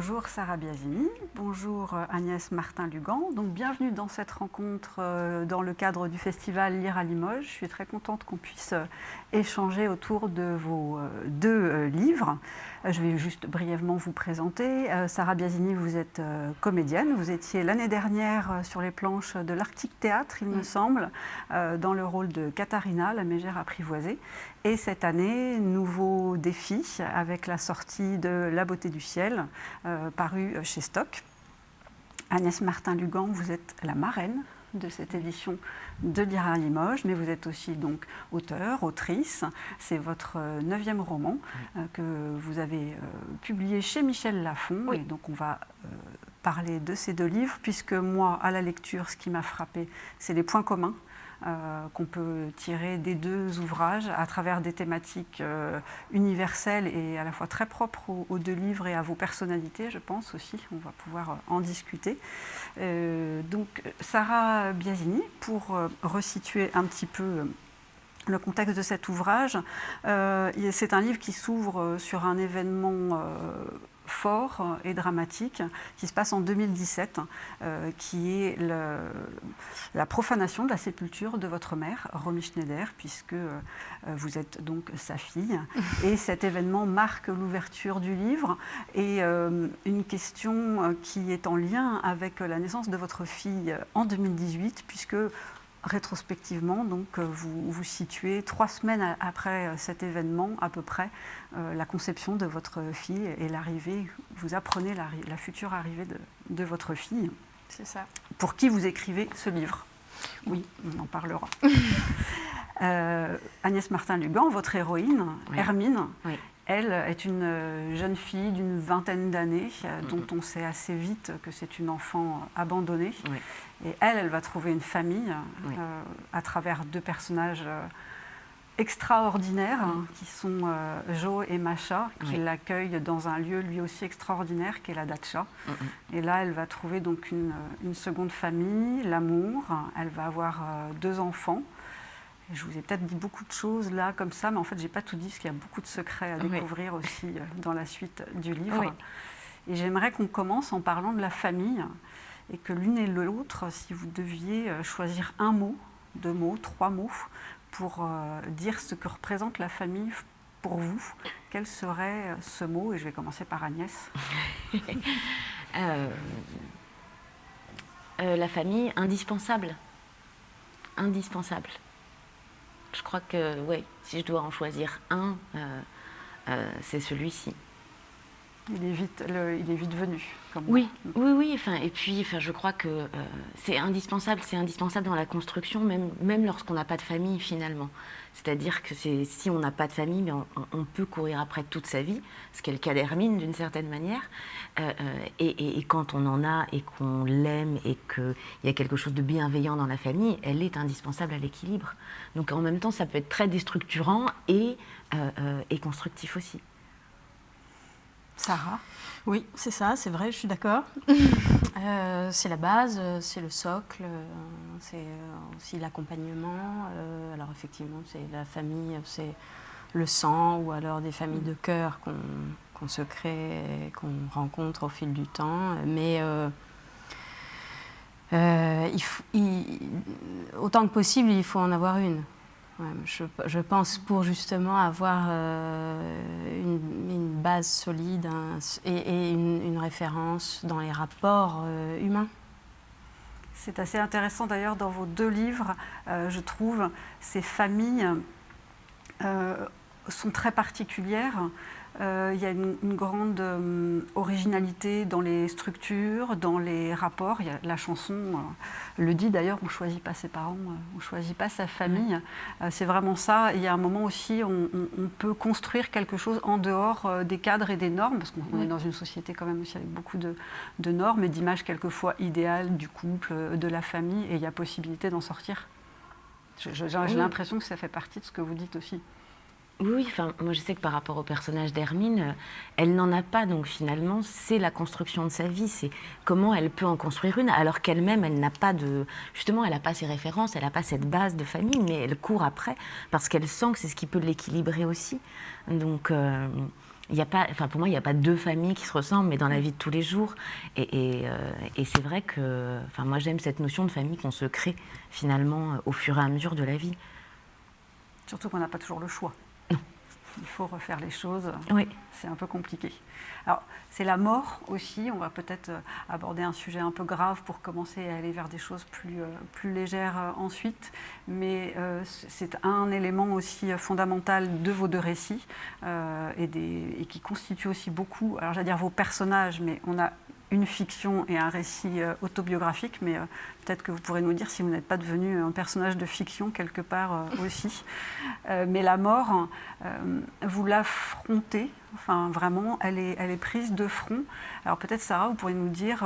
Bonjour Sarah Biasini, bonjour Agnès Martin-Lugan. Donc bienvenue dans cette rencontre dans le cadre du festival Lire à Limoges. Je suis très contente qu'on puisse échanger autour de vos deux livres. Je vais juste brièvement vous présenter. Sarah Biasini, vous êtes comédienne. Vous étiez l'année dernière sur les planches de l'Arctique Théâtre, il me semble, dans le rôle de Katharina, la mégère apprivoisée. Et cette année, nouveau défi avec la sortie de La beauté du ciel, paru chez Stock. Agnès Martin-Lugan, vous êtes la marraine de cette édition de Lire à Limoges, mais vous êtes aussi donc auteure, autrice. C'est votre 9e roman que vous avez publié chez Michel Lafon. Oui. Et donc on va parler de ces deux livres, puisque moi, à la lecture, ce qui m'a frappé, c'est les points communs qu'on peut tirer des deux ouvrages à travers des thématiques universelles et à la fois très propres aux deux livres et à vos personnalités, je pense aussi. On va pouvoir en discuter. Donc, Sarah Biasini, pour resituer un petit peu le contexte de cet ouvrage, c'est un livre qui s'ouvre sur un événement fort et dramatique qui se passe en 2017, qui est la profanation de la sépulture de votre mère, Romy Schneider, puisque vous êtes donc sa fille. Et cet événement marque l'ouverture du livre et une question qui est en lien avec la naissance de votre fille en 2018, puisque rétrospectivement, donc, vous situez 3 semaines après cet événement, à peu près, la conception de votre fille et l'arrivée, vous apprenez la future arrivée de votre fille. C'est ça. Pour qui vous écrivez ce livre. Oui, on en parlera. Agnès Martin-Lugan, votre héroïne, oui. Hermine, oui. Elle est une jeune fille d'une vingtaine d'années dont on sait assez vite que c'est une enfant abandonnée. Oui. Et elle va trouver une famille oui. À travers 2 personnages extraordinaires qui sont Jo et Macha, qui oui. l'accueillent dans un lieu lui aussi extraordinaire qui est la Datcha. Et là, elle va trouver donc une seconde famille, l'amour. Elle va avoir 2 enfants. Je vous ai peut-être dit beaucoup de choses là, comme ça, mais en fait, je n'ai pas tout dit, parce qu'il y a beaucoup de secrets à découvrir oui. aussi dans la suite du livre. Oui. Et j'aimerais qu'on commence en parlant de la famille, et que l'une et l'autre, si vous deviez choisir un mot, 2 mots, 3 mots, pour dire ce que représente la famille pour vous, quel serait ce mot? Et je vais commencer par Agnès. La famille, indispensable. Indispensable. Je crois que, oui, si je dois en choisir un, c'est celui-ci. Il est vite venu. Comme oui, oui. Et puis, je crois que c'est indispensable dans la construction, même lorsqu'on n'a pas de famille, finalement. C'est-à-dire que si on n'a pas de famille, mais on peut courir après toute sa vie, ce qui est le cas d'Hermine, d'une certaine manière. Et quand on en a et qu'on l'aime et qu'il y a quelque chose de bienveillant dans la famille, elle est indispensable à l'équilibre. Donc, en même temps, ça peut être très déstructurant et constructif aussi. Sarah? Oui, c'est ça, c'est vrai, je suis d'accord. C'est la base, c'est le socle, c'est aussi l'accompagnement. Alors effectivement, c'est la famille, c'est le sang ou alors des familles de cœur qu'on se crée, et qu'on rencontre au fil du temps. Mais autant que possible, il faut en avoir une. Ouais, je pense pour justement avoir une base solide et une référence dans les rapports humains. C'est assez intéressant d'ailleurs dans vos 2 livres, je trouve, ces familles sont très particulières. Il y a une grande originalité dans les structures, dans les rapports. La chanson le dit d'ailleurs, on ne choisit pas ses parents, on ne choisit pas sa famille. C'est vraiment ça. Il y a un moment aussi, on peut construire quelque chose en dehors des cadres et des normes, parce qu'on est dans une société quand même aussi avec beaucoup de normes et d'images quelquefois idéales du couple, de la famille, et il y a possibilité d'en sortir. J'ai l'impression que ça fait partie de ce que vous dites aussi. Oui, moi je sais que par rapport au personnage d'Hermine, elle n'en a pas, donc finalement c'est la construction de sa vie, c'est comment elle peut en construire une, alors qu'elle-même elle n'a pas justement elle n'a pas ses références, elle n'a pas cette base de famille, mais elle court après, parce qu'elle sent que c'est ce qui peut l'équilibrer aussi. Donc il y a pas, enfin pour moi, il n'y a pas deux familles qui se ressemblent, mais dans la vie de tous les jours. Et c'est vrai que, enfin moi, j'aime cette notion de famille qu'on se crée finalement au fur et à mesure de la vie. Surtout qu'on n'a pas toujours le choix. Non. Il faut refaire les choses. Oui. C'est un peu compliqué. Alors, c'est la mort aussi. On va peut-être aborder un sujet un peu grave pour commencer à aller vers des choses plus légères ensuite. Mais c'est un élément aussi fondamental de vos deux récits et qui constitue aussi beaucoup, alors j'allais dire vos personnages, mais on a une fiction et un récit autobiographique, mais peut-être que vous pourrez nous dire si vous n'êtes pas devenu un personnage de fiction quelque part aussi. Mais la mort, vous l'affrontez, enfin vraiment, elle est prise de front. Alors peut-être Sarah, vous pourriez nous dire,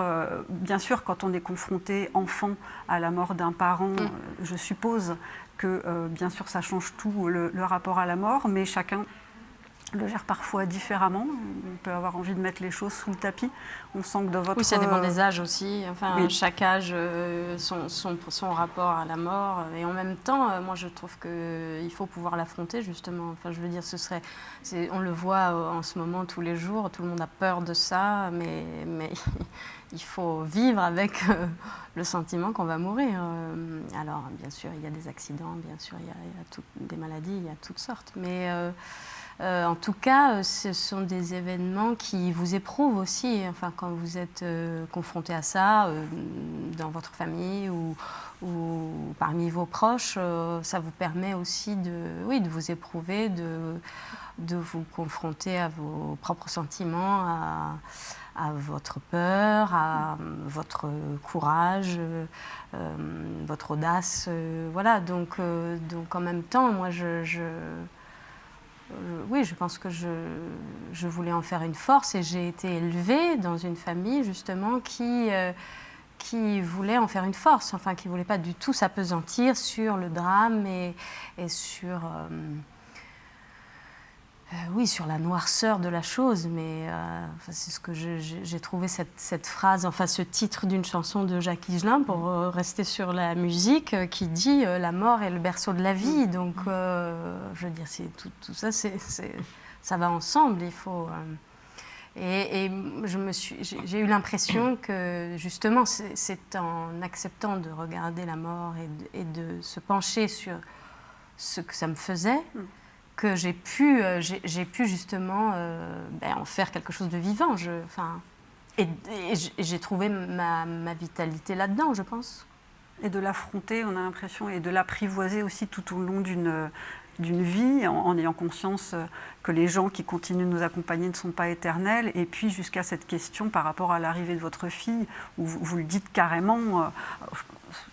bien sûr quand on est confronté enfant à la mort d'un parent, je suppose que bien sûr ça change tout le rapport à la mort, mais chacun le gère parfois différemment. On peut avoir envie de mettre les choses sous le tapis. On sent que dans votre... Oui, ça dépend des âges aussi. Enfin, oui. Chaque âge, son rapport à la mort. Et en même temps, moi, je trouve qu'il faut pouvoir l'affronter, justement. Enfin, je veux dire, on le voit en ce moment tous les jours. Tout le monde a peur de ça, mais il faut vivre avec le sentiment qu'on va mourir. Alors, bien sûr, il y a des accidents, bien sûr, il y a des maladies, il y a toutes sortes. Mais... en tout cas, ce sont des événements qui vous éprouvent aussi. Enfin, quand vous êtes confronté à ça, dans votre famille ou parmi vos proches, ça vous permet aussi de vous éprouver, de vous confronter à vos propres sentiments, à votre peur, à votre courage, votre audace. Voilà, donc en même temps, moi, oui, je pense que je voulais en faire une force et j'ai été élevée dans une famille justement qui voulait en faire une force, enfin qui ne voulait pas du tout s'apesantir sur le drame et sur, sur la noirceur de la chose. Mais c'est ce que j'ai trouvé cette phrase, enfin ce titre d'une chanson de Jacques Higelin, pour rester sur la musique, qui dit la mort est le berceau de la vie. Donc, je veux dire, tout ça, ça va ensemble. Il faut. Et j'ai eu l'impression que justement, c'est en acceptant de regarder la mort et de se pencher sur ce que ça me faisait, que j'ai pu justement en faire quelque chose de vivant. Et j'ai trouvé ma vitalité là-dedans, je pense. Et de l'affronter, on a l'impression, et de l'apprivoiser aussi tout au long d'une vie, en ayant conscience que les gens qui continuent de nous accompagner ne sont pas éternels. Et puis jusqu'à cette question par rapport à l'arrivée de votre fille, où vous le dites carrément,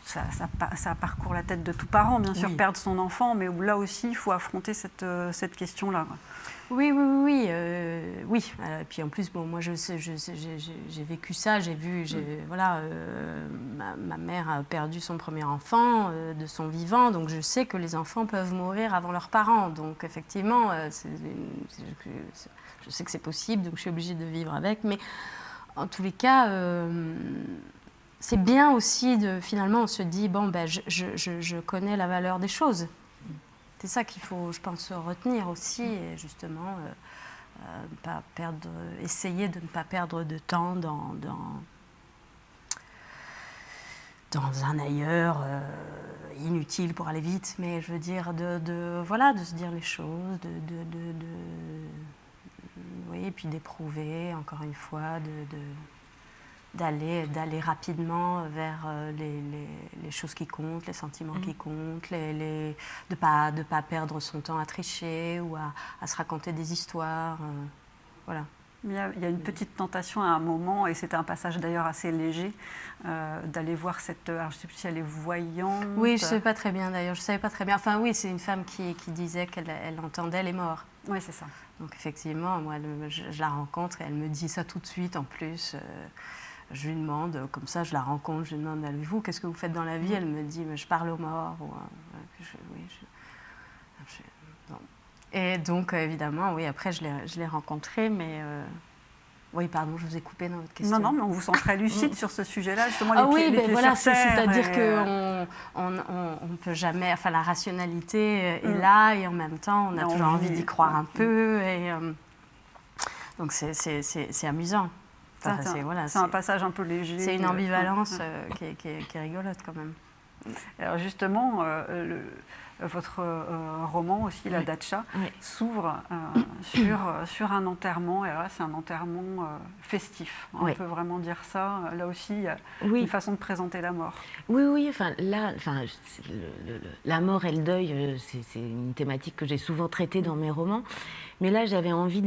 ça parcourt la tête de tout parent, bien sûr, perdre son enfant, mais où là aussi, il faut affronter cette question-là. Oui. Et puis en plus, bon, moi, j'ai vécu ça, j'ai vu, voilà, ma mère a perdu son premier enfant de son vivant, donc je sais que les enfants peuvent mourir avant leurs parents. Donc effectivement, je sais que c'est possible, donc je suis obligée de vivre avec. Mais en tous les cas, c'est bien aussi finalement, on se dit, bon, je connais la valeur des choses. C'est ça qu'il faut, je pense, retenir aussi, et justement, essayer de ne pas perdre de temps dans un ailleurs inutile pour aller vite, mais je veux dire, de se dire les choses, oui, et puis d'éprouver, encore une fois, d'aller rapidement vers les choses qui comptent, les sentiments qui comptent, de pas perdre son temps à tricher ou à se raconter des histoires. Voilà. Il y a une petite tentation à un moment, et c'était un passage d'ailleurs assez léger, d'aller voir alors je ne sais plus si elle est voyante. Oui, je ne sais pas très bien d'ailleurs, je ne savais pas très bien. Enfin oui, c'est une femme qui disait qu'elle entendait les morts. Oui, c'est ça. Donc effectivement, moi, je la rencontre et elle me dit ça tout de suite en plus. Je lui demande, comme ça, je la rencontre, je lui demande, allez-vous, qu'est-ce que vous faites dans la vie? Elle me dit, mais je parle aux morts. Et donc, évidemment, oui, après, je l'ai rencontrée, mais... Oui, pardon, je vous ai coupé dans votre question. Non, mais on vous sent très lucide sur ce sujet-là, justement, les pieds voilà, sur terre. C'est-à-dire qu'on ne peut jamais... Enfin, la rationalité est là, et en même temps, on a toujours envie d'y croire un peu, Donc c'est amusant. Enfin, c'est un passage un peu léger. C'est une ambivalence qui est rigolote quand même. Alors justement, votre roman aussi, La Datcha, s'ouvre sur un enterrement. Et là, c'est un enterrement festif. On peut vraiment dire ça. Là aussi, il y a une façon de présenter la mort. Oui. La mort et le deuil, c'est une thématique que j'ai souvent traitée dans mes romans. Mais là, j'avais envie,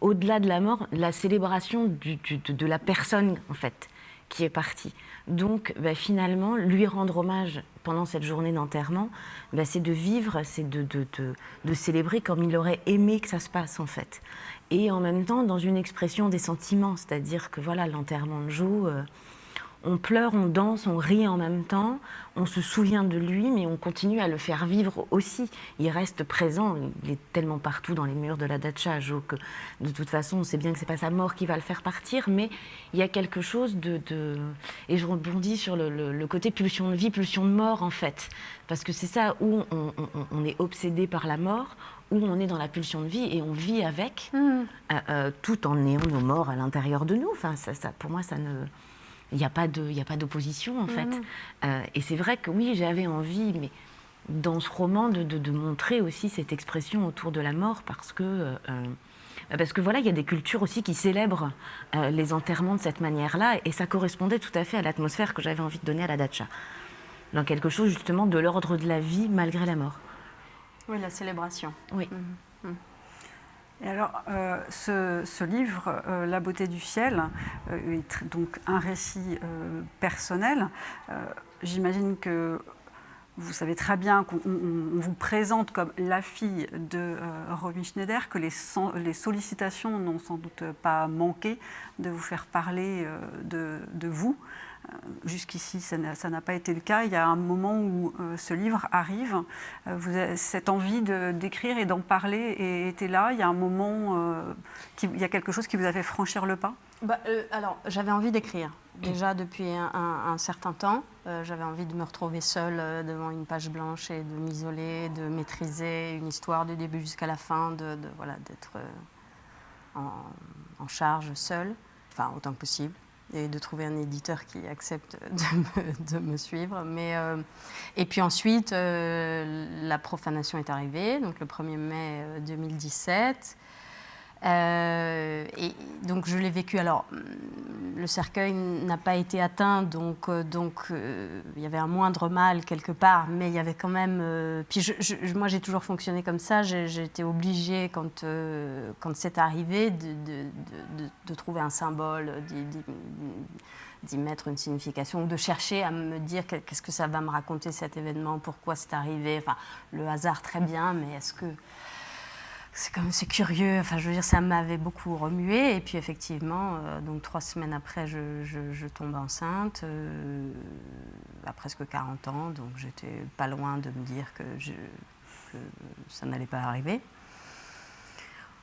au-delà de la mort, la célébration de la personne, en fait, qui est partie. Donc, finalement, lui rendre hommage pendant cette journée d'enterrement, c'est de vivre, c'est de célébrer comme il aurait aimé que ça se passe, en fait. Et en même temps, dans une expression des sentiments, c'est-à-dire que voilà, l'enterrement de Joe, on pleure, on danse, on rit en même temps, on se souvient de lui, mais on continue à le faire vivre aussi. Il reste présent, il est tellement partout dans les murs de la Datcha, Joe, que de toute façon, on sait bien que c'est pas sa mort qui va le faire partir, mais il y a quelque chose Et je rebondis sur le côté pulsion de vie, pulsion de mort, en fait. Parce que c'est ça, où on est obsédé par la mort, où on est dans la pulsion de vie et on vit avec, tout en ayant nos morts à l'intérieur de nous. Enfin, ça, pour moi, ça ne... Il n'y a pas d'opposition, en fait. Et c'est vrai que oui, j'avais envie, mais dans ce roman, de montrer aussi cette expression autour de la mort, parce que voilà, il y a des cultures aussi qui célèbrent les enterrements de cette manière-là, et ça correspondait tout à fait à l'atmosphère que j'avais envie de donner à la Datcha. Dans quelque chose, justement, de l'ordre de la vie malgré la mort. Oui, la célébration. Oui. Et alors, ce livre, La beauté du ciel, est donc un récit personnel. J'imagine que vous savez très bien qu'on vous présente comme la fille de Romy Schneider, que les sollicitations n'ont sans doute pas manqué de vous faire parler de vous. Jusqu'ici, ça n'a pas été le cas. Il y a un moment où ce livre arrive, cette envie d'écrire et d'en parler était là. Il y a un moment, il y a quelque chose qui vous a fait franchir le pas? Alors, j'avais envie d'écrire. Déjà depuis un certain temps, j'avais envie de me retrouver seule devant une page blanche et de m'isoler, de maîtriser une histoire du début jusqu'à la fin, d'être en charge seule, enfin autant que possible, et de trouver un éditeur qui accepte de me suivre. Et puis ensuite, la profanation est arrivée, donc le 1er mai 2017. Et donc je l'ai vécu. Alors, le cercueil n'a pas été atteint, donc il y avait un moindre mal quelque part, mais il y avait quand même. Puis moi, j'ai toujours fonctionné comme ça. J'ai été obligée, quand c'est arrivé, de trouver un symbole, d'y mettre une signification, ou de chercher à me dire qu'est-ce que ça va me raconter cet événement, pourquoi c'est arrivé. Enfin, le hasard très bien, mais est-ce que c'est curieux, enfin je veux dire, ça m'avait beaucoup remué. Et puis effectivement, donc 3 semaines après, je tombe enceinte, à presque 40 ans, donc j'étais pas loin de me dire que ça n'allait pas arriver.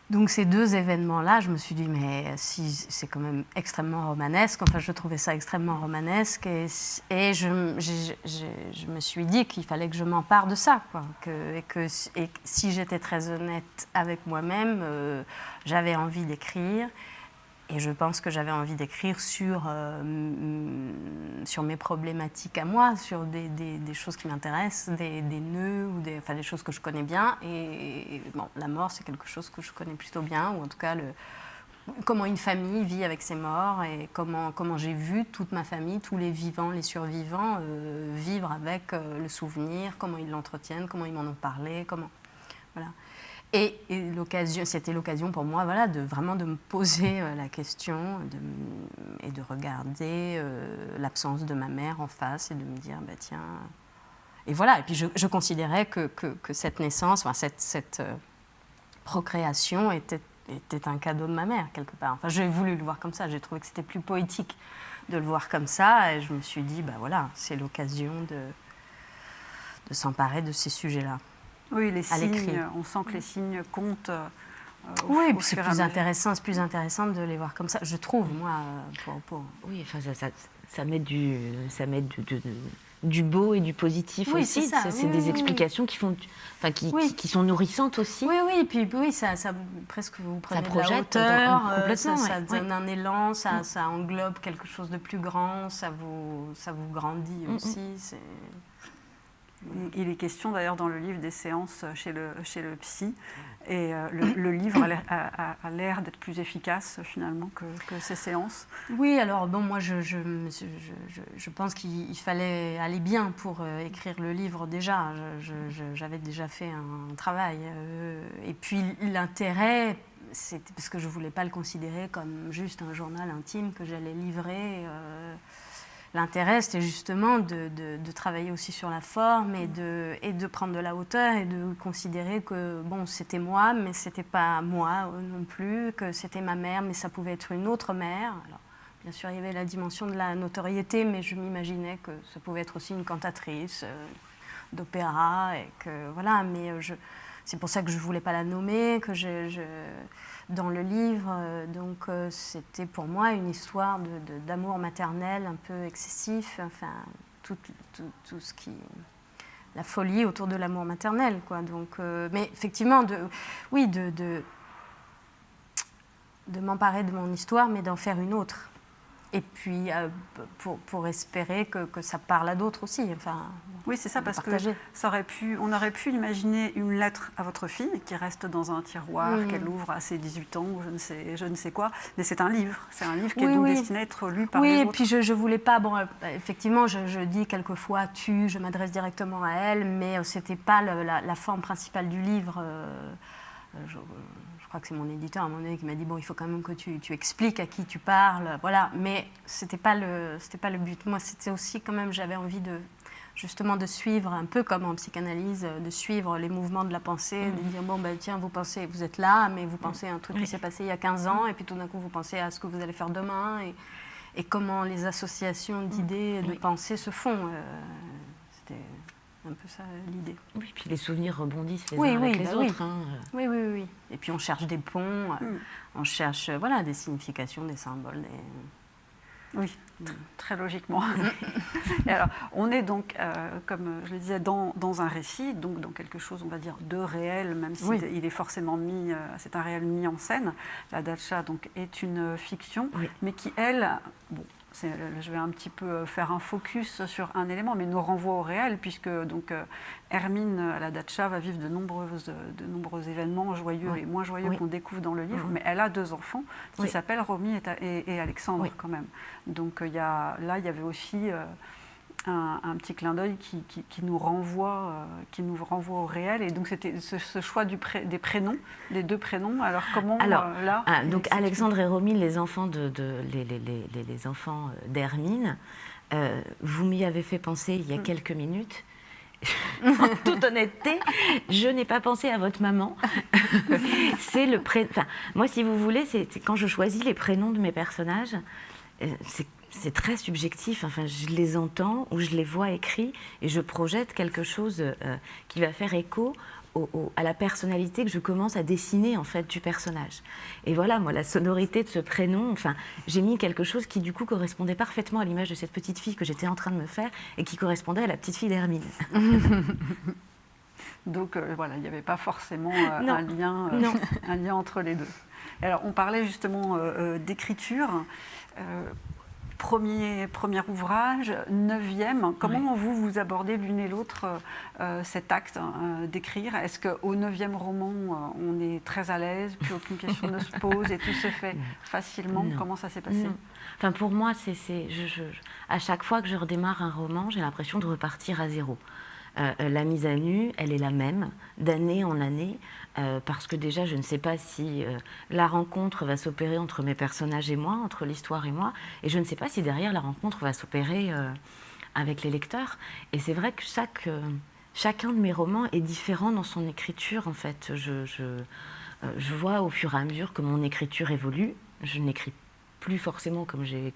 Donc ces 2 événements-là, je me suis dit, mais si c'est quand même extrêmement romanesque, enfin je trouvais ça extrêmement romanesque, et je me suis dit qu'il fallait que je m'empare de ça, quoi. Et si j'étais très honnête avec moi-même, j'avais envie d'écrire, et je pense que j'avais envie d'écrire sur mes problématiques à moi, sur des choses qui m'intéressent, des nœuds, ou des choses que je connais bien. Et bon, la mort, c'est quelque chose que je connais plutôt bien, ou en tout cas comment une famille vit avec ses morts, et comment j'ai vu toute ma famille, tous les vivants, les survivants, vivre avec le souvenir, comment ils l'entretiennent, comment ils m'en ont parlé, voilà. Et c'était l'occasion pour moi, voilà, vraiment de me poser la question et de regarder l'absence de ma mère en face, et de me dire, tiens... Et voilà, et puis je considérais que cette naissance, enfin, cette procréation était un cadeau de ma mère, quelque part. Enfin, j'ai voulu le voir comme ça, j'ai trouvé que c'était plus poétique de le voir comme ça, et je me suis dit, voilà, c'est l'occasion de s'emparer de ces sujets-là. Oui, les signes, on sent que les signes comptent. Oui, puis c'est plus intéressant de les voir comme ça, je trouve, moi. Oui, enfin, ça met du beau et du positif Oui, aussi. c'est ça. C'est des explications qui font, qui sont nourrissantes aussi. Oui, et puis oui, ça presque vous prenez de la projette hauteur, complètement, ça ouais. donne un élan, ça englobe quelque chose de plus grand, ça vous grandit aussi. Il est question d'ailleurs dans le livre des séances chez le psy, et le livre a l'air d'être plus efficace finalement que ces séances. Oui, alors bon, moi je pense qu'il fallait aller bien pour écrire le livre déjà. J'avais déjà fait un travail. Et puis l'intérêt, c'était parce que je ne voulais pas le considérer comme juste un journal intime que j'allais livrer. L'intérêt, c'était justement de travailler aussi sur la forme et de prendre de la hauteur et de considérer que bon, c'était moi, mais c'était pas moi non plus, que c'était ma mère, mais ça pouvait être une autre mère. Alors, bien sûr, il y avait la dimension de la notoriété, mais je m'imaginais que ça pouvait être aussi une cantatrice d'opéra et que voilà. Mais c'est pour ça que je voulais pas la nommer, que dans le livre, donc c'était pour moi une histoire d'amour maternel un peu excessif, enfin tout ce qui, la folie autour de l'amour maternel, quoi. Donc, mais effectivement, de m'emparer de mon histoire, mais d'en faire une autre. Et puis pour espérer que ça parle à d'autres aussi. Enfin, oui, c'est ça, parce partager. que on aurait pu imaginer une lettre à votre fille qui reste dans un tiroir, qu'elle ouvre à ses 18 ans, ou je ne sais quoi. Mais c'est un livre qui est donc destiné à être lu par les autres. Oui, et puis je ne voulais pas, bon, effectivement, je dis quelquefois tu, je m'adresse directement à elle, mais ce n'était pas la forme principale du livre. Je crois que c'est mon éditeur à un moment donné qui m'a dit bon, il faut quand même que tu expliques à qui tu parles, voilà. Mais c'était pas le but. Moi, c'était aussi quand même, j'avais envie justement de suivre un peu comme en psychanalyse, de suivre les mouvements de la pensée, de dire bon ben tiens, vous êtes là, mais vous pensez à un truc qui s'est passé il y a 15 ans, et puis tout d'un coup vous pensez à ce que vous allez faire demain, et comment les associations d'idées, de pensées se font. C'était un peu ça l'idée. Oui, puis les souvenirs rebondissent les uns avec les autres. Oui. Oui. Et puis on cherche des ponts, on cherche des significations, des symboles. Oui, très logiquement. Et alors, on est donc, comme je le disais, dans un récit, donc dans quelque chose, on va dire, de réel, même s'il est forcément c'est un réel mis en scène. La Datcha donc, est une fiction, mais qui, elle, bon, je vais un petit peu faire un focus sur un élément, mais nous renvoie au réel, puisque donc, Hermine, à la Datcha, va vivre de nombreux événements joyeux et moins joyeux qu'on découvre dans le livre, mais elle a 2 enfants qui s'appellent Romy et Alexandre quand même. Donc il y avait aussi un petit clin d'œil qui nous renvoie au réel, et donc c'était ce choix des prénoms, des 2 prénoms. Alors comment donc Alexandre et Romy, les enfants les enfants d'Hermine, vous m'y avez fait penser il y a quelques minutes. En toute honnêteté, je n'ai pas pensé à votre maman. C'est moi, si vous voulez, c'est quand je choisis les prénoms de mes personnages, c'est très subjectif. Enfin, je les entends ou je les vois écrits et je projette quelque chose qui va faire écho à la personnalité que je commence à dessiner en fait du personnage. Et voilà, moi, la sonorité de ce prénom, enfin, j'ai mis quelque chose qui du coup correspondait parfaitement à l'image de cette petite fille que j'étais en train de me faire et qui correspondait à la petite fille d'Hermine. Donc voilà, il n'y avait pas forcément un lien entre les 2. Alors, on parlait justement d'écriture. Premier ouvrage, 9e. Comment vous abordez l'une et l'autre cet acte d'écrire? Est-ce qu'au 9e roman, on est très à l'aise, plus aucune question ne se pose et tout se fait facilement? Comment ça s'est passé? Enfin, pour moi, à chaque fois que je redémarre un roman, j'ai l'impression de repartir à zéro. La mise à nu, elle est la même, d'année en année, parce que déjà, je ne sais pas si la rencontre va s'opérer entre mes personnages et moi, entre l'histoire et moi, et je ne sais pas si derrière la rencontre va s'opérer avec les lecteurs. Et c'est vrai que chacun de mes romans est différent dans son écriture, en fait. Je vois au fur et à mesure que mon écriture évolue. Je n'écris plus forcément comme j'ai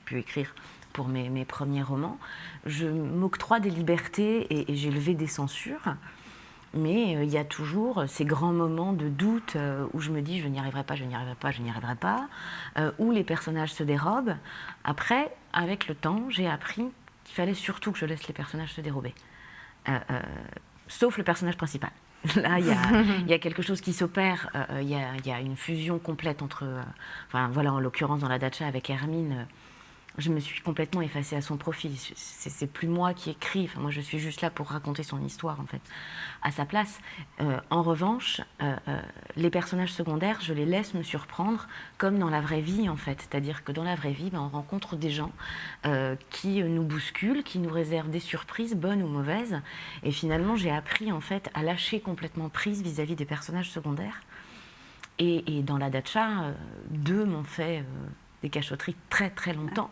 pu écrire pour mes premiers romans. Je m'octroie des libertés et j'ai levé des censures, mais il y a toujours ces grands moments de doute où je me dis je n'y arriverai pas, où les personnages se dérobent. Après, avec le temps, j'ai appris qu'il fallait surtout que je laisse les personnages se dérober. Sauf le personnage principal. Là, il y a quelque chose qui s'opère, il y a une fusion complète entre... enfin, voilà, en l'occurrence, dans la datcha avec Hermine, je me suis complètement effacée à son profit. C'est plus moi qui écris. Enfin, moi, je suis juste là pour raconter son histoire, en fait, à sa place. En revanche, les personnages secondaires, je les laisse me surprendre, comme dans la vraie vie, en fait. C'est-à-dire que dans la vraie vie, on rencontre des gens qui nous bousculent, qui nous réservent des surprises, bonnes ou mauvaises. Et finalement, j'ai appris, en fait, à lâcher complètement prise vis-à-vis des personnages secondaires. Et dans la datcha, deux m'ont fait... des cachotteries très très longtemps,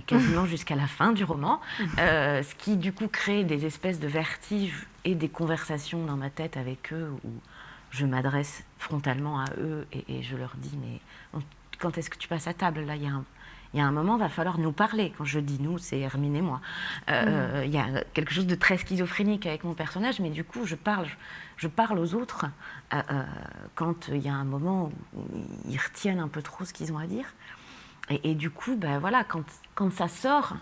quasiment jusqu'à la fin du roman, ce qui du coup crée des espèces de vertiges et des conversations dans ma tête avec eux où je m'adresse frontalement à eux et je leur dis mais quand est-ce que tu passes à table? Là, il y a un moment, il va falloir nous parler. Quand je dis nous, c'est Hermine et moi. Il y a quelque chose de très schizophrénique avec mon personnage, mais du coup, je parle aux autres quand il y a un moment où ils retiennent un peu trop ce qu'ils ont à dire. Et du coup, ben voilà, quand ça sort,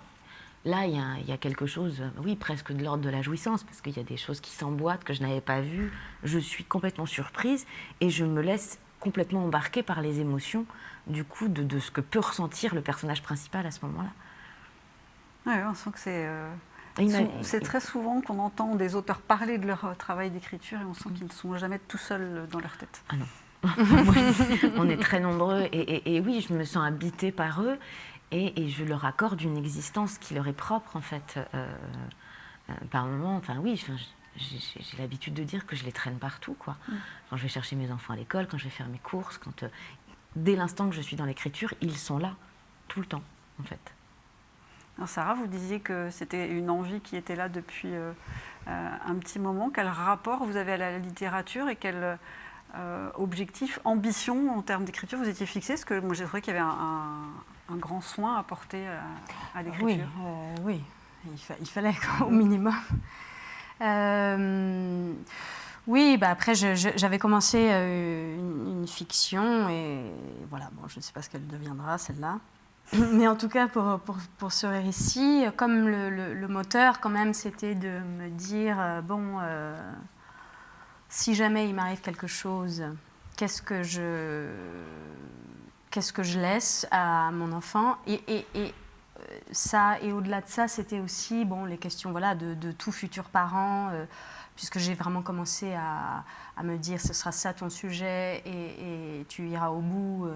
là, il y a quelque chose, oui, presque de l'ordre de la jouissance, parce qu'il y a des choses qui s'emboîtent que je n'avais pas vues. Je suis complètement surprise et je me laisse complètement embarquer par les émotions, du coup, de ce que peut ressentir le personnage principal à ce moment-là. Oui, on sent que c'est très souvent qu'on entend des auteurs parler de leur travail d'écriture et on sent qu'ils ne sont jamais tout seuls dans leur tête. Ah non. On est très nombreux et oui, je me sens habitée par eux et je leur accorde une existence qui leur est propre en fait. Par moments, enfin oui, j'ai l'habitude de dire que je les traîne partout, quoi. Quand je vais chercher mes enfants à l'école, quand je vais faire mes courses, dès l'instant que je suis dans l'écriture, ils sont là, tout le temps en fait. Alors Sarah, vous disiez que c'était une envie qui était là depuis un petit moment. Quel rapport vous avez à la littérature et quel objectif, ambition en termes d'écriture vous étiez fixé? Parce que moi j'ai trouvé qu'il y avait un grand soin à porter à l'écriture. Oui, il fallait au minimum. Oui, bah après j'avais commencé une fiction et voilà, bon, je ne sais pas ce qu'elle deviendra celle-là. Mais en tout cas, pour ce récit, comme le moteur quand même, c'était de me dire, si jamais il m'arrive quelque chose, qu'est-ce que je laisse à mon enfant et ça, et au-delà de ça, c'était aussi les questions voilà, de tout futur parent, puisque j'ai vraiment commencé à me dire ce sera ça ton sujet et tu iras au bout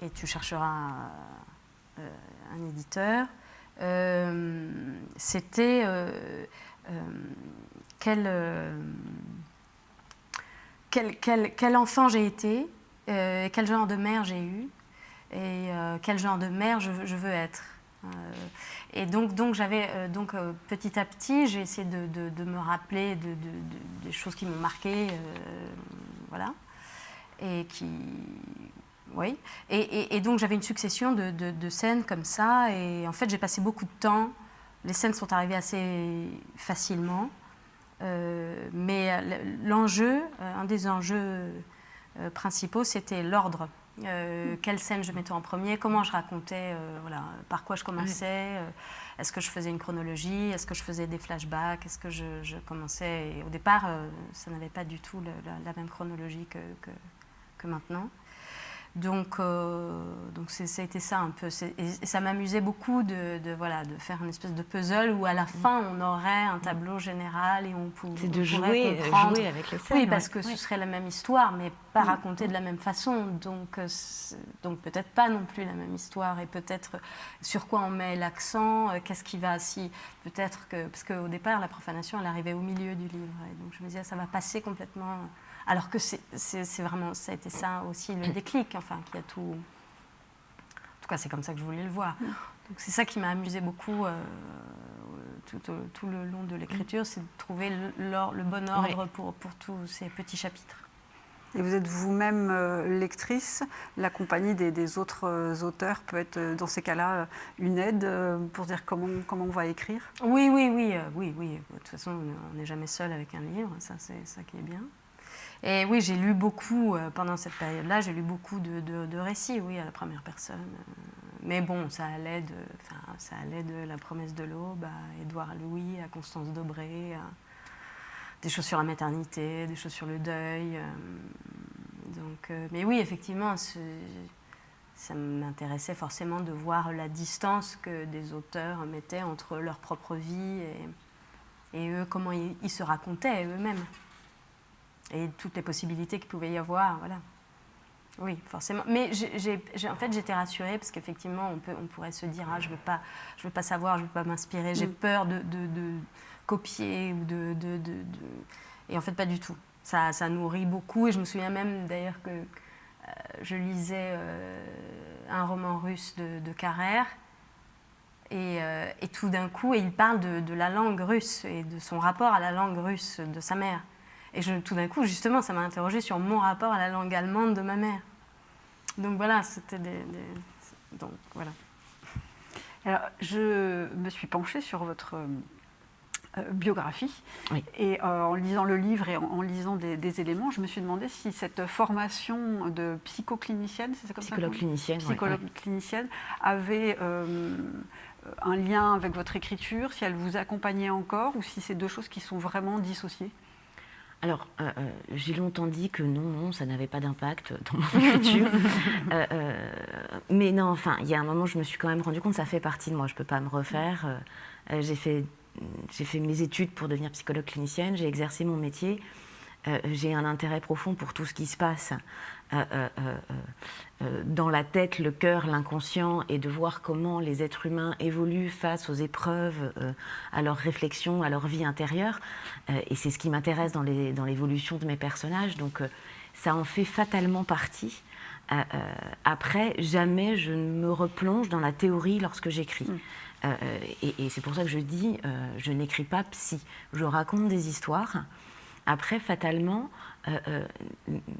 et tu chercheras un éditeur. C'était quel enfant j'ai été, quel genre de mère j'ai eu et quel genre de mère je veux être. Et donc j'avais petit à petit, j'ai essayé de me rappeler des choses qui m'ont marquée, voilà, et qui... Oui, et donc j'avais une succession de scènes comme ça, et en fait j'ai passé beaucoup de temps, les scènes sont arrivées assez facilement, mais l'enjeu, un des enjeux principaux, c'était l'ordre. Quelle scène je mettais en premier, comment je racontais, voilà, par quoi je commençais, est-ce que je faisais une chronologie, est-ce que je faisais des flashbacks, est-ce que je commençais, et au départ ça n'avait pas du tout la même chronologie que maintenant. Donc ça a été ça un peu. Et ça m'amusait beaucoup de faire une espèce de puzzle où à la fin on aurait un tableau général et on pourrait comprendre. Jouer avec les scènes. Oui, parce que ce serait la même histoire, mais pas racontée de la même façon. Donc peut-être pas non plus la même histoire et peut-être sur quoi on met l'accent, qu'est-ce qui va peut-être que parce qu'au départ la profanation elle arrivait au milieu du livre et donc je me disais ça va passer complètement. Alors que c'est vraiment, ça a été ça aussi le déclic, enfin, qui a tout... En tout cas, c'est comme ça que je voulais le voir. Donc c'est ça qui m'a amusé beaucoup tout le long de l'écriture, c'est de trouver le bon ordre pour tous ces petits chapitres. Et vous êtes vous-même lectrice. La compagnie des autres auteurs peut être, dans ces cas-là, une aide pour dire comment on va écrire? Oui. De toute façon, on n'est jamais seul avec un livre, ça c'est ça qui est bien. Et oui, j'ai lu beaucoup, pendant cette période-là, j'ai lu beaucoup de récits, oui, à la première personne, mais bon, ça allait de La promesse de l'aube à Édouard Louis, à Constance Dobré, à des choses sur la maternité, des choses sur le deuil. Mais oui, effectivement, ça m'intéressait forcément de voir la distance que des auteurs mettaient entre leur propre vie et eux, comment ils se racontaient eux-mêmes. Et toutes les possibilités qu'il pouvait y avoir, voilà. Oui, forcément. Mais en fait, j'étais rassurée parce qu'effectivement, on pourrait se dire, je veux pas savoir, je veux pas m'inspirer, j'ai peur de copier ou Et en fait, pas du tout. Ça nourrit beaucoup. Et je me souviens même d'ailleurs que je lisais un roman russe de Carrère. Et tout d'un coup, il parle de la langue russe et de son rapport à la langue russe de sa mère. Et tout d'un coup, justement, ça m'a interrogée sur mon rapport à la langue allemande de ma mère. Donc voilà, c'était Donc voilà. Alors, je me suis penchée sur votre biographie. Oui. Et en lisant le livre et en lisant des éléments, je me suis demandé si cette formation de psychoclinicienne, c'est comme psychologue ça clinicienne, psychologue clinicienne, avait un lien avec votre écriture, si elle vous accompagnait encore, ou si c'est deux choses qui sont vraiment dissociées. Alors, j'ai longtemps dit que non, ça n'avait pas d'impact dans mon écriture. Mais non, enfin, il y a un moment, je me suis quand même rendu compte que ça fait partie de moi. Je ne peux pas me refaire. J'ai fait mes études pour devenir psychologue clinicienne. J'ai exercé mon métier. J'ai un intérêt profond pour tout ce qui se passe dans la tête, le cœur, l'inconscient, et de voir comment les êtres humains évoluent face aux épreuves, à leurs réflexions, à leur vie intérieure. Et c'est ce qui m'intéresse dans l'évolution de mes personnages. Donc ça en fait fatalement partie. Après, jamais je ne me replonge dans la théorie lorsque j'écris. Et c'est pour ça que je dis, je n'écris pas psy. Je raconte des histoires. Après, fatalement,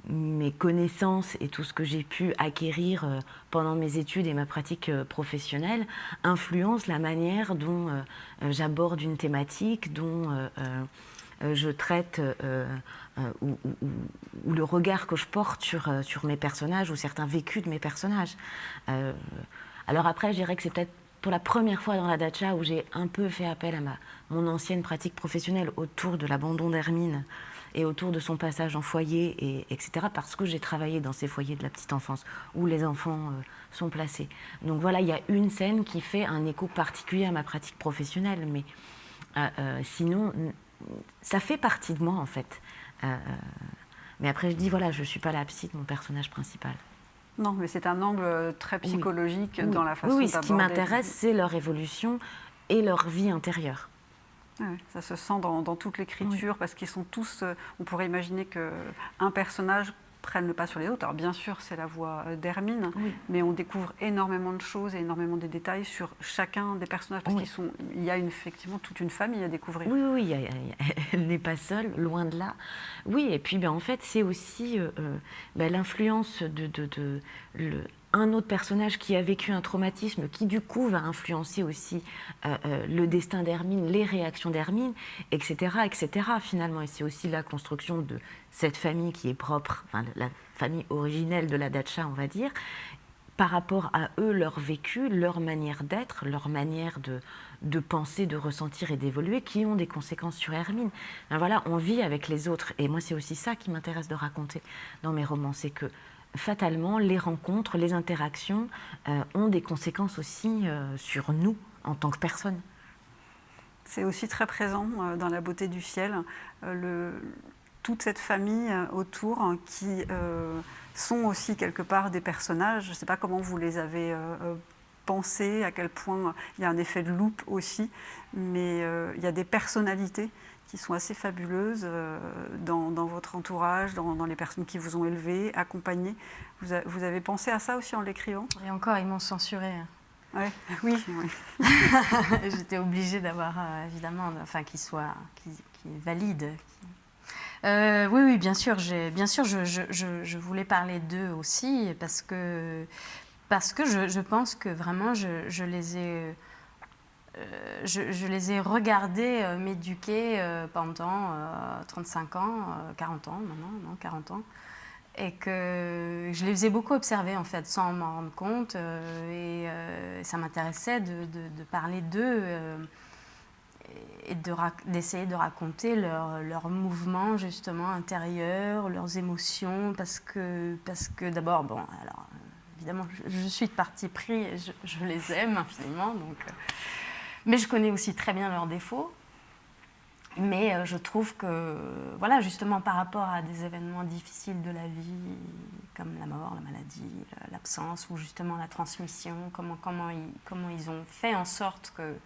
mes connaissances et tout ce que j'ai pu acquérir pendant mes études et ma pratique professionnelle influencent la manière dont j'aborde une thématique, dont je traite ou le regard que je porte sur mes personnages ou certains vécus de mes personnages. Alors après, je dirais que c'est peut-être pour la première fois dans la Dacha où j'ai un peu fait appel à mon ancienne pratique professionnelle autour de l'abandon d'Hermine et autour de son passage en foyer, etc., parce que j'ai travaillé dans ces foyers de la petite enfance où les enfants sont placés. Donc voilà, il y a une scène qui fait un écho particulier à ma pratique professionnelle, mais sinon, ça fait partie de moi, en fait. Mais après, je dis, voilà, je ne suis pas la psy de mon personnage principal. Non, mais c'est un angle très psychologique dans la façon d'aborder. Oui, ce qui m'intéresse, c'est leur évolution et leur vie intérieure. Ouais, ça se sent dans toute l'écriture, parce qu'ils sont tous... on pourrait imaginer qu'un personnage prenne le pas sur les autres. Alors bien sûr, c'est la voix d'Hermine, mais on découvre énormément de choses et énormément de détails sur chacun des personnages, parce qu'il y a effectivement toute une famille à découvrir. Oui, elle n'est pas seule, loin de là. Oui, et puis en fait, c'est aussi l'influence un autre personnage qui a vécu un traumatisme, qui du coup va influencer aussi le destin d'Hermine, les réactions d'Hermine, etc., etc. finalement. Et c'est aussi la construction de cette famille qui est propre, enfin, la famille originelle de la Dacha, on va dire, par rapport à eux, leur vécu, leur manière d'être, leur manière de penser, de ressentir et d'évoluer, qui ont des conséquences sur Hermine. Ben voilà, on vit avec les autres. Et moi, c'est aussi ça qui m'intéresse de raconter dans mes romans, c'est que fatalement, les rencontres, les interactions ont des conséquences aussi sur nous en tant que personnes. C'est aussi très présent dans La beauté du ciel, toute cette famille autour qui sont aussi quelque part des personnages. Je ne sais pas comment vous les avez pensés, à quel point il y a un effet de loupe aussi, mais il y a des personnalités qui sont assez fabuleuses dans votre entourage, dans les personnes qui vous ont élevé, accompagné. Vous avez pensé à ça aussi en l'écrivant ? Et encore, ils m'ont censuré. Oui. J'étais obligée d'avoir, évidemment, qu'il valide. Oui, bien sûr, je voulais parler d'eux aussi, parce que je pense que vraiment, je les ai regardés m'éduquer pendant 35 ans, 40 ans maintenant, non, 40 ans. et que je les faisais beaucoup observer en fait sans m'en rendre compte ça m'intéressait de parler d'eux et d'essayer de raconter leurs mouvements justement intérieurs, leurs émotions parce que d'abord bon alors évidemment je suis de parti pris et je les aime infiniment donc mais je connais aussi très bien leurs défauts. Mais je trouve que, voilà, justement par rapport à des événements difficiles de la vie, comme la mort, la maladie, l'absence, ou justement la transmission, comment ils ont fait en sorte que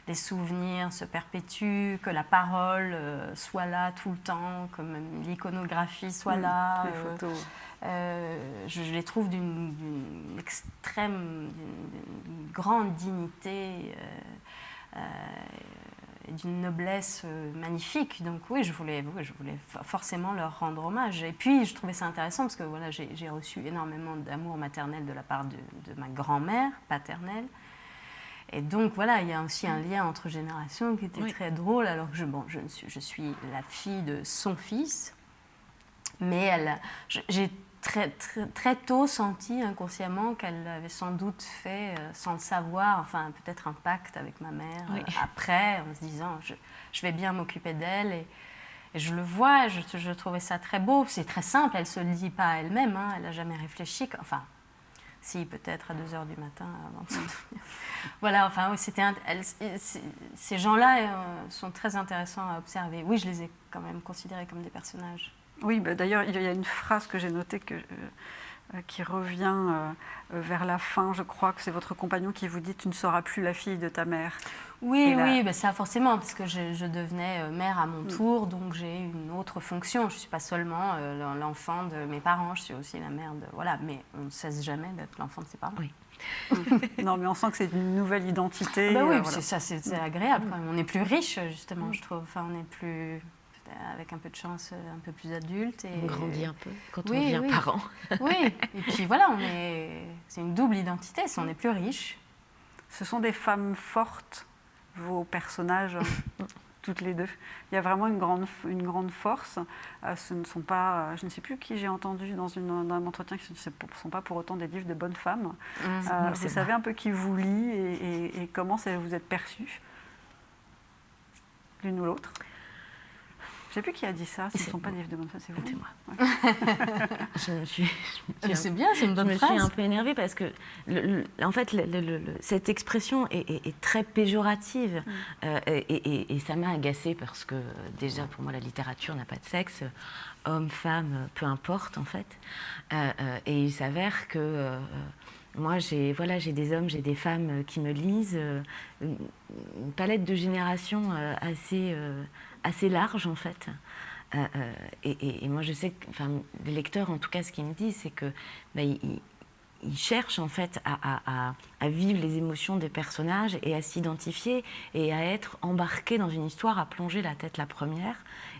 les souvenirs se perpétuent, que la parole soit là tout le temps, que même l'iconographie soit là. Les photos. Je les trouve d'une extrême, d'une grande dignité. Et d'une noblesse magnifique. Donc oui, je voulais forcément leur rendre hommage. Et puis, je trouvais ça intéressant parce que voilà, j'ai reçu énormément d'amour maternel de la part de ma grand-mère paternelle. Et donc voilà, il y a aussi un lien entre générations qui était très drôle, alors que je suis la fille de son fils. Mais j'ai très tôt senti inconsciemment qu'elle avait sans doute fait, sans le savoir, enfin peut-être un pacte avec ma mère après, en se disant je vais bien m'occuper d'elle. Et je le vois, je trouvais ça très beau. C'est très simple, elle ne se le dit pas elle-même, hein, elle n'a jamais réfléchi. Enfin, si, peut-être à 2h du matin avant de s'endormir. Voilà, enfin, oui, ces gens-là sont très intéressants à observer. Oui, je les ai quand même considérés comme des personnages. Oui, bah d'ailleurs, il y a une phrase que j'ai notée qui revient vers la fin. Je crois que c'est votre compagnon qui vous dit « Tu ne seras plus la fille de ta mère ». Oui, oui, bah ça forcément, parce que je devenais mère à mon tour, donc j'ai une autre fonction. Je ne suis pas seulement l'enfant de mes parents, je suis aussi la mère de... Voilà, mais on ne cesse jamais d'être l'enfant de ses parents. Oui. Non, mais on sent que c'est une nouvelle identité. Ah bah oui, voilà. c'est agréable. Quand même. On est plus riche, justement, je trouve. Enfin, on est plus... avec un peu de chance, un peu plus adulte. Et... On grandit un peu quand on devient parent. Oui, et puis voilà, c'est une double identité, on est plus riche. Ce sont des femmes fortes, vos personnages, toutes les deux. Il y a vraiment une grande force. Ce ne sont pas, je ne sais plus qui j'ai entendu dans un entretien, que ce ne sont pas pour autant des livres de bonnes femmes. Vous savez un peu qui vous lit et comment vous êtes perçus, l'une ou l'autre? Je ne sais plus qui a dit ça, ce ne sont pas des livres de bonne foi, c'est vous. C'est moi. Ouais. C'est bien, c'est une bonne phrase. Je me suis un peu énervée parce que, en fait, cette expression est très péjorative et ça m'a agacée parce que, déjà, pour moi, la littérature n'a pas de sexe, homme, femme, peu importe, en fait. Et il s'avère que... moi, j'ai des hommes, j'ai des femmes qui me lisent, une palette de générations assez large, en fait. Et moi, je sais que les lecteurs, en tout cas, ce qu'ils me disent, c'est que ils cherchent, en fait, à vivre les émotions des personnages et à s'identifier et à être embarqués dans une histoire, à plonger la tête la première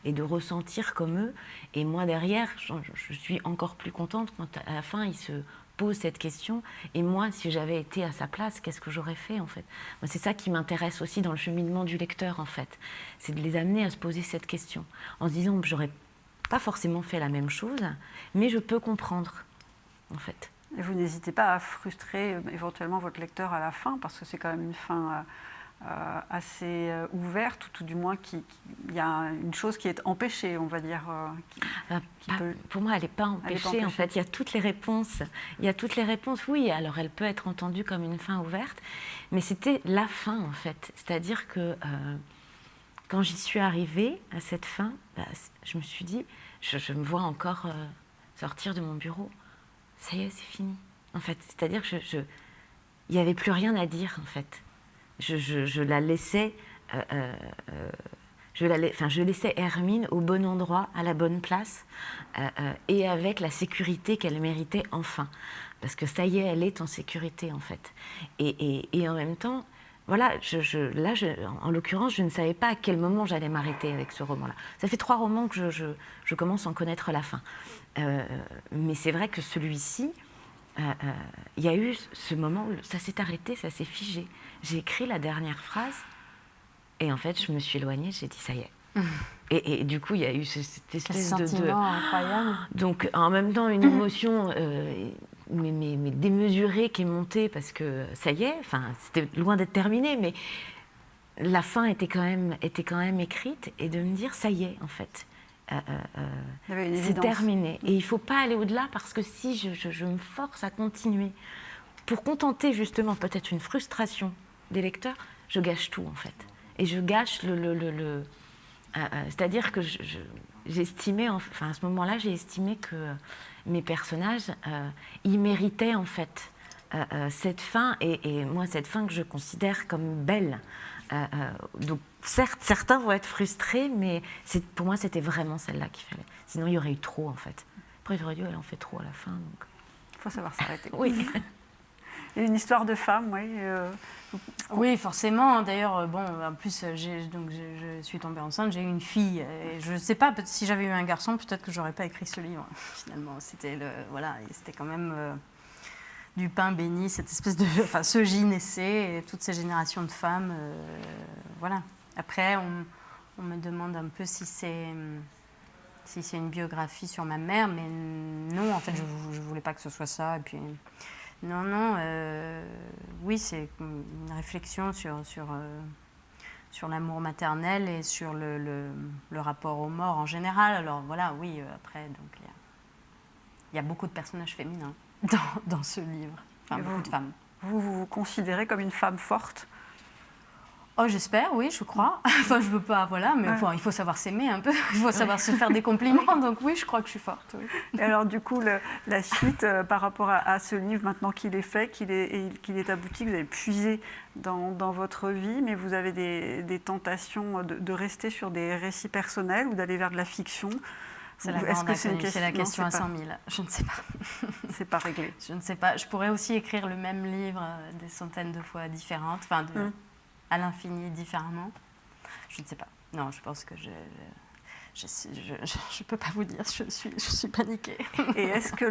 et de ressentir comme eux. Et moi, derrière, je suis encore plus contente quand, à la fin, ils se pose cette question. Et moi, si j'avais été à sa place, qu'est-ce que j'aurais fait, en fait? Moi, c'est ça qui m'intéresse aussi dans le cheminement du lecteur, en fait. C'est de les amener à se poser cette question, en se disant que j'aurais pas forcément fait la même chose, mais je peux comprendre, en fait. Et vous n'hésitez pas à frustrer éventuellement votre lecteur à la fin, parce que c'est quand même une fin assez ouverte, ou tout du moins il y a une chose qui est empêchée, on va dire. Pour moi, elle n'est pas empêchée. En fait, il y a toutes les réponses. Oui, alors elle peut être entendue comme une fin ouverte, mais c'était la fin, en fait. C'est-à-dire que quand j'y suis arrivée à cette fin, je me suis dit, je me vois encore sortir de mon bureau. Ça y est, c'est fini. En fait, c'est-à-dire que il n'y avait plus rien à dire, en fait. Je la laissais, je laissais Hermine au bon endroit, à la bonne place, et avec la sécurité qu'elle méritait enfin. Parce que ça y est, elle est en sécurité, en fait. Et en même temps, voilà, en l'occurrence, je ne savais pas à quel moment j'allais m'arrêter avec ce roman-là. Ça fait 3 romans que je commence à en connaître la fin. Mais c'est vrai que celui-ci, il y a eu ce moment où ça s'est arrêté, ça s'est figé. J'ai écrit la dernière phrase et en fait, je me suis éloignée, j'ai dit ça y est, Et du coup, il y a eu cette espèce Quel sentiment incroyable. Donc, en même temps, une émotion mais démesurée qui est montée parce que ça y est, c'était loin d'être terminé, mais la fin était quand même écrite, et de me dire, ça y est, en fait. C'est terminé. Et il ne faut pas aller au-delà, parce que si je me force à continuer pour contenter justement peut-être une frustration des lecteurs, je gâche tout, en fait. Et je gâche c'est-à-dire que j'estimais, enfin à ce moment-là, j'ai estimé que mes personnages, ils méritaient en fait cette fin, et moi cette fin que je considère comme belle. Donc certes, certains vont être frustrés, mais pour moi c'était vraiment celle-là qu'il fallait. Sinon il y aurait eu trop en fait. Après j'aurais dit, elle en fait trop à la fin. Donc... Il faut savoir s'arrêter. Oui. Et une histoire de femme, oui. Oui, forcément. D'ailleurs, bon, en plus, je suis tombée enceinte, j'ai eu une fille. Et je ne sais pas, si j'avais eu un garçon, peut-être que j'aurais pas écrit ce livre. Finalement, c'était c'était quand même du pain béni, cette espèce de, ce gynécée et toutes ces générations de femmes. Voilà. Après, on me demande un peu si c'est une biographie sur ma mère, mais non, en fait, je voulais pas que ce soit ça. Et puis. Non, oui, c'est une réflexion sur l'amour maternel et sur le rapport aux morts en général. Alors voilà, oui, après, donc il y a beaucoup de personnages féminins dans ce livre, beaucoup de femmes. Vous vous considérez comme une femme forte? Oh, j'espère, oui, je crois. Enfin, je veux pas, voilà, mais il faut savoir s'aimer un peu, il faut savoir se faire des compliments, donc oui, je crois que je suis forte. Oui. Et alors, du coup, la suite par rapport à ce livre, maintenant qu'il est fait, qu'il est abouti, que vous avez puisé dans votre vie, mais vous avez des tentations de rester sur des récits personnels ou d'aller vers de la fiction? C'est la question à 100 000. Je ne sais pas. C'est pas réglé. Je ne sais pas. Je pourrais aussi écrire le même livre des centaines de fois différentes, à l'infini différemment. Je ne sais pas. Non, je pense que je peux pas vous dire. Je suis paniquée. Et est-ce que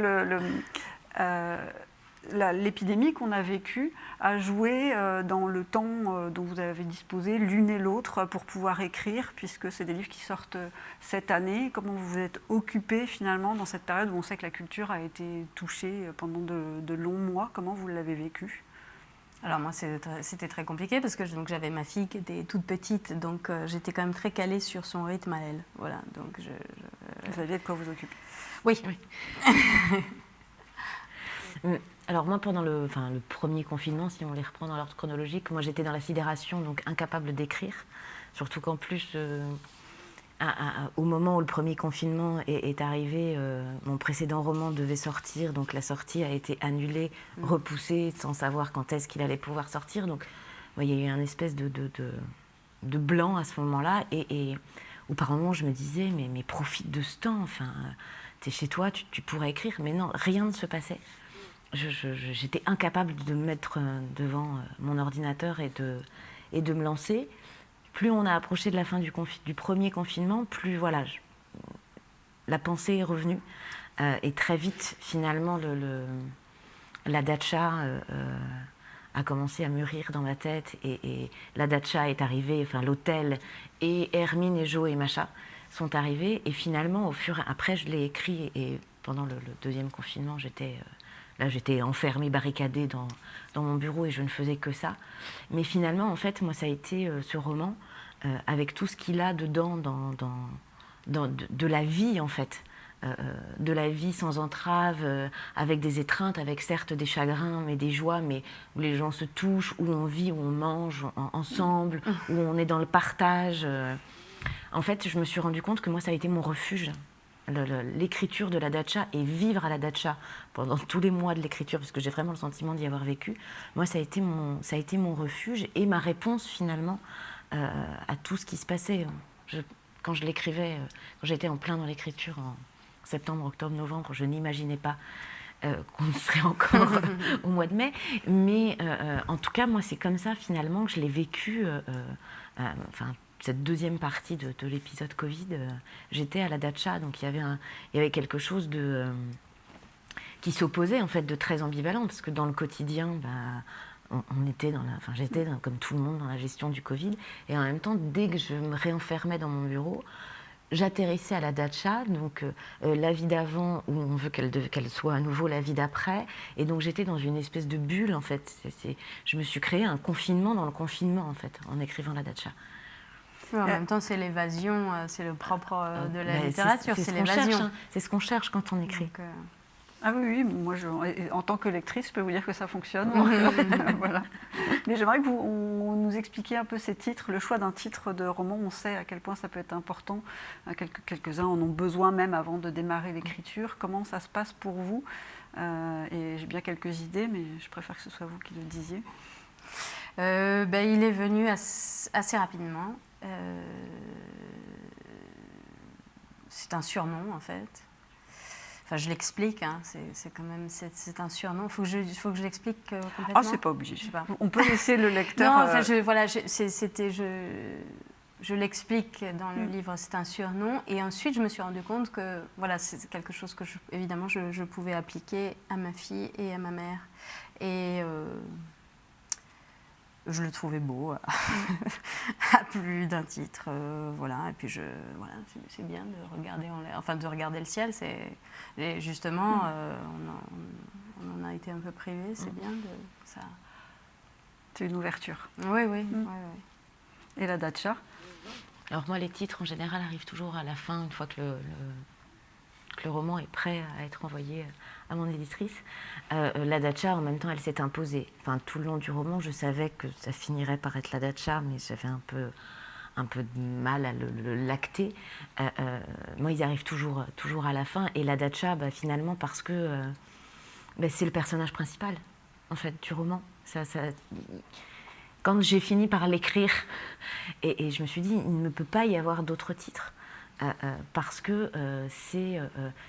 l'épidémie qu'on a vécue a joué dans le temps dont vous avez disposé l'une et l'autre pour pouvoir écrire, puisque c'est des livres qui sortent cette année? Comment vous vous êtes occupés finalement dans cette période où on sait que la culture a été touchée pendant de longs mois? Comment vous l'avez vécu? Alors moi, c'était très compliqué parce que j'avais ma fille qui était toute petite, donc j'étais quand même très calée sur son rythme à elle. Voilà, donc Vous saviez de quoi vous occuper? Oui. Alors moi, pendant le premier confinement, si on les reprend dans l'ordre chronologique, moi j'étais dans la sidération, donc incapable d'écrire. Surtout qu'en plus, au moment où le premier confinement est arrivé, mon précédent roman devait sortir, donc la sortie a été annulée, repoussée, sans savoir quand est-ce qu'il allait pouvoir sortir. Donc il y a eu un espèce de blanc à ce moment-là, et où par moments je me disais, mais profite de ce temps, t'es chez toi, tu pourrais écrire, mais non, rien ne se passait. J'étais incapable de me mettre devant mon ordinateur et de me lancer. Plus on a approché de la fin du premier confinement, plus la pensée est revenue. Et très vite, finalement, la datcha a commencé à mûrir dans ma tête. Et la datcha est arrivée, l'hôtel, et Hermine et Jo et Macha sont arrivés. Et finalement, après, je l'ai écrit. Et pendant le deuxième confinement, j'étais enfermée, barricadée dans mon bureau, et je ne faisais que ça. Mais finalement, en fait, moi, ça a été ce roman, avec tout ce qu'il a dedans, de la vie, en fait. De la vie sans entrave, avec des étreintes, avec certes des chagrins, mais des joies, mais où les gens se touchent, où on vit, où on mange ensemble, où on est dans le partage. En fait, je me suis rendu compte que moi, ça a été mon refuge. L'écriture de la datcha et vivre à la datcha pendant tous les mois de l'écriture, parce que j'ai vraiment le sentiment d'y avoir vécu, moi ça a été mon refuge et ma réponse finalement à tout ce qui se passait. Quand je l'écrivais, quand j'étais en plein dans l'écriture en septembre, octobre, novembre, je n'imaginais pas qu'on serait encore au mois de mai, mais en tout cas moi c'est comme ça finalement que je l'ai vécu. Cette deuxième partie de l'épisode Covid, j'étais à la datcha, donc il y avait quelque chose qui s'opposait, en fait, de très ambivalent, parce que dans le quotidien, on était j'étais comme tout le monde dans la gestion du Covid. Et en même temps, dès que je me réenfermais dans mon bureau, j'atterrissais à la datcha, donc la vie d'avant où on veut qu'elle soit à nouveau la vie d'après. Et donc j'étais dans une espèce de bulle en fait. Je me suis créé un confinement dans le confinement en fait, en écrivant la datcha. En même temps, c'est l'évasion, c'est le propre de la littérature, c'est l'évasion. C'est ce qu'on cherche quand on écrit. Donc, ah oui, moi, en tant que lectrice, je peux vous dire que ça fonctionne. Voilà. Mais j'aimerais que vous nous expliquiez un peu ces titres, le choix d'un titre de roman. On sait à quel point ça peut être important. Quelques-uns en ont besoin même avant de démarrer l'écriture. Comment ça se passe pour vous? Et j'ai bien quelques idées, mais je préfère que ce soit vous qui le disiez. Il est venu assez rapidement. C'est un surnom en fait. Enfin, je l'explique, hein, c'est un surnom. Faut que je l'explique complètement. Ah, c'est pas obligé. Je sais pas. On peut laisser le lecteur. Non, enfin, je l'explique dans le livre. C'est un surnom, et ensuite je me suis rendu compte que voilà, c'est quelque chose que évidemment je pouvais appliquer à ma fille et à ma mère. Et je le trouvais beau à plus d'un titre, voilà. Et puis c'est bien de regarder en l'air, enfin de regarder le ciel. Et justement, on en a été un peu privés. C'est bien de ça. C'est une ouverture. Oui. Et la datcha? Alors moi, les titres en général arrivent toujours à la fin, une fois que le roman est prêt à être envoyé à mon éditrice. La datcha, en même temps, elle s'est imposée. Enfin, tout le long du roman, je savais que ça finirait par être la datcha, mais j'avais un peu de mal à le lacter. Moi, ils arrivent toujours à la fin. Et la datcha, finalement, parce que c'est le personnage principal, en fait, du roman. Quand j'ai fini par l'écrire, et je me suis dit, il ne peut pas y avoir d'autres titres. Parce que c'est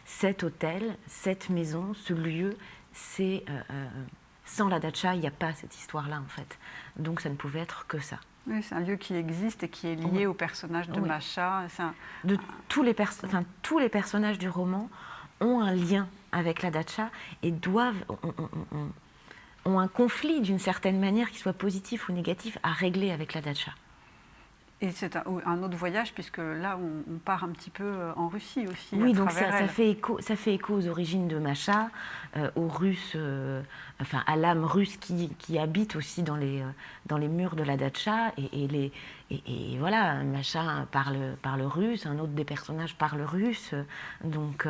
cet hôtel, cette maison, ce lieu, sans la datcha, il n'y a pas cette histoire-là en fait. Donc ça ne pouvait être que ça. Oui, c'est un lieu qui existe et qui est lié au personnage de Masha. Tous les personnages du roman ont un lien avec la datcha et ont un conflit d'une certaine manière, qu'il soit positif ou négatif, à régler avec la datcha. Et c'est un autre voyage, puisque là, on part un petit peu en Russie aussi. Oui, donc ça fait écho aux origines de Masha, aux Russes, à l'âme russe qui habite aussi dans les murs de la datcha. Et voilà, Masha parle russe, un autre des personnages parle russe. Donc,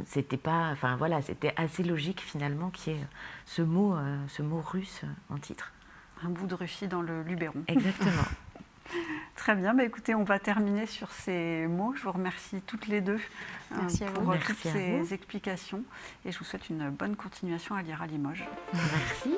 c'était assez logique finalement qu'il y ait ce mot russe en titre. Un bout de Russie dans le Luberon. Exactement. Très bien, écoutez, on va terminer sur ces mots. Je vous remercie toutes les deux pour toutes ces explications. Et je vous souhaite une bonne continuation à lire à Limoges. Merci.